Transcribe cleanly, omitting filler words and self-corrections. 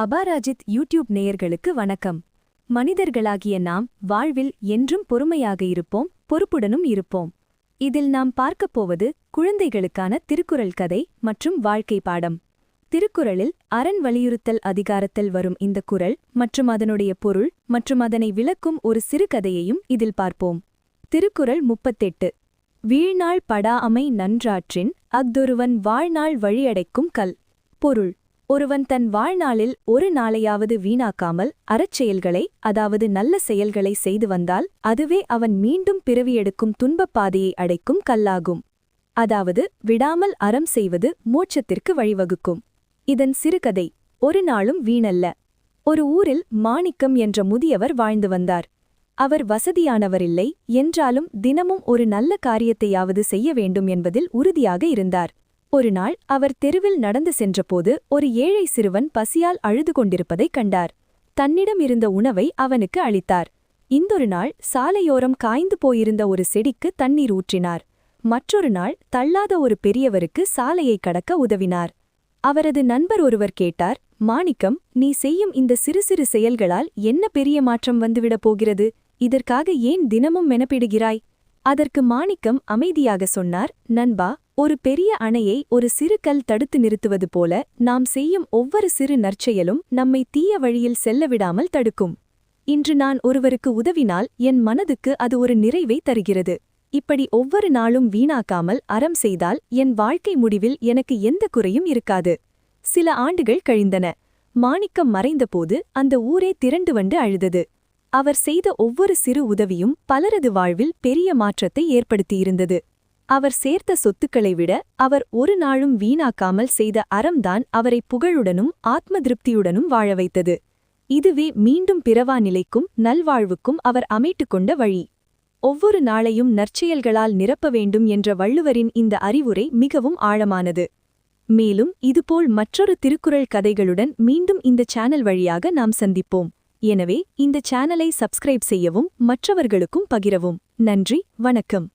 அபாராஜித் YouTube நேயர்களுக்கு வணக்கம். மனிதர்களாகிய நாம் வாழ்வில் என்றும் பொறுமையாக இருப்போம், பொறுப்புடனும் இருப்போம். இதில் நாம் பார்க்கப் போவது குழந்தைகளுக்கான திருக்குறள் கதை மற்றும் வாழ்க்கை பாடம். திருக்குறளில் அரண் வலியுறுத்தல் அதிகாரத்தில் வரும் இந்த குறள் மற்றும் அதனுடைய பொருள் மற்றும் அதனை விளக்கும் ஒரு சிறு கதையையும் இதில் பார்ப்போம். திருக்குறள் 38. வீழ்நாள் படா அமை நன்றாற்றின் அஃதொருவன் வாழ்நாள் வழியடைக்கும் கல். பொருள்: ஒருவன் தன் வாழ்நாளில் ஒரு நாளையாவது வீணாக்காமல் அறச்செயல்களை, அதாவது நல்ல செயல்களை செய்து வந்தால் அதுவே அவன் மீண்டும் பிறவியெடுக்கும் துன்பப் பாதையை அடைக்கும் கல்லாகும். அதாவது விடாமல் அறம் செய்வது மோட்சத்திற்கு வழிவகுக்கும். இதன் சிறுகதை: ஒரு நாளும் வீணல்ல. ஒரு ஊரில் மாணிக்கம் என்ற முதியவர் வாழ்ந்து வந்தார். அவர் வசதியானவரில்லை என்றாலும் தினமும் ஒரு நல்ல காரியத்தையாவது செய்ய வேண்டும் என்பதில் உறுதியாக இருந்தார். ஒருநாள் அவர் தெருவில் நடந்து சென்றபோது ஒரு ஏழை சிறுவன் பசியால் அழுது கொண்டிருப்பதைக் கண்டார். தன்னிடம் இருந்த உணவை அவனுக்கு அளித்தார். இந்தொரு நாள் சாலையோரம் காய்ந்து போயிருந்த ஒரு செடிக்கு தண்ணீர் ஊற்றினார். மற்றொரு நாள் தள்ளாத ஒரு பெரியவருக்கு சாலையை கடக்க உதவினார். அவரது நண்பர் ஒருவர் கேட்டார், மாணிக்கம், நீ செய்யும் இந்த சிறு சிறு செயல்களால் என்ன பெரிய மாற்றம் வந்துவிடப் போகிறது? இதற்காக ஏன் தினமும் மெனப்பிடுகிறாய்? அதற்கு மாணிக்கம் அமைதியாக சொன்னார், நண்பா, ஒரு பெரிய அணையை ஒரு சிறு கல் தடுத்து நிறுத்துவது போல நாம் செய்யும் ஒவ்வொரு சிறு நற்செயலும் நம்மை தீய வழியில் செல்லவிடாமல் தடுக்கும். இன்று நான் ஒருவருக்கு உதவினால் என் மனதுக்கு அது ஒரு நிறைவை தருகிறது. இப்படி ஒவ்வொரு நாளும் வீணாக்காமல் அறம் செய்தால் என் வாழ்க்கை முடிவில் எனக்கு எந்த குறையும் இருக்காது. சில ஆண்டுகள் கழிந்தன. மாணிக்கம் மறைந்தபோது அந்த ஊரே திரண்டு வந்து அழுதது. அவர் செய்த ஒவ்வொரு சிறு உதவியும் பலரது வாழ்வில் பெரிய மாற்றத்தை ஏற்படுத்தியிருந்தது. அவர் சேர்த்த சொத்துக்களை விட அவர் ஒரு நாளும் வீணாக்காமல் செய்த அறம்தான் அவரை புகழுடனும் ஆத்ம திருப்தியுடனும் வாழ வைத்தது. இதுவே மீண்டும் பிறவா நிலைக்கும் நல்வாழ்வுக்கும் அவர் அமைத்துக் கொண்ட வழி. ஒவ்வொரு நாளையும் நற்செயல்களால் நிரப்ப வேண்டும் என்ற வள்ளுவரின் இந்த அறிவுரை மிகவும் ஆழமானது. மேலும் இதுபோல் மற்றொரு திருக்குறள் கதைகளுடன் மீண்டும் இந்த சேனல் வழியாக நாம் சந்திப்போம். எனவே இந்த சேனலை சப்ஸ்கிரைப் செய்யவும் மற்றவர்களுக்கும் பகிரவும். நன்றி, வணக்கம்.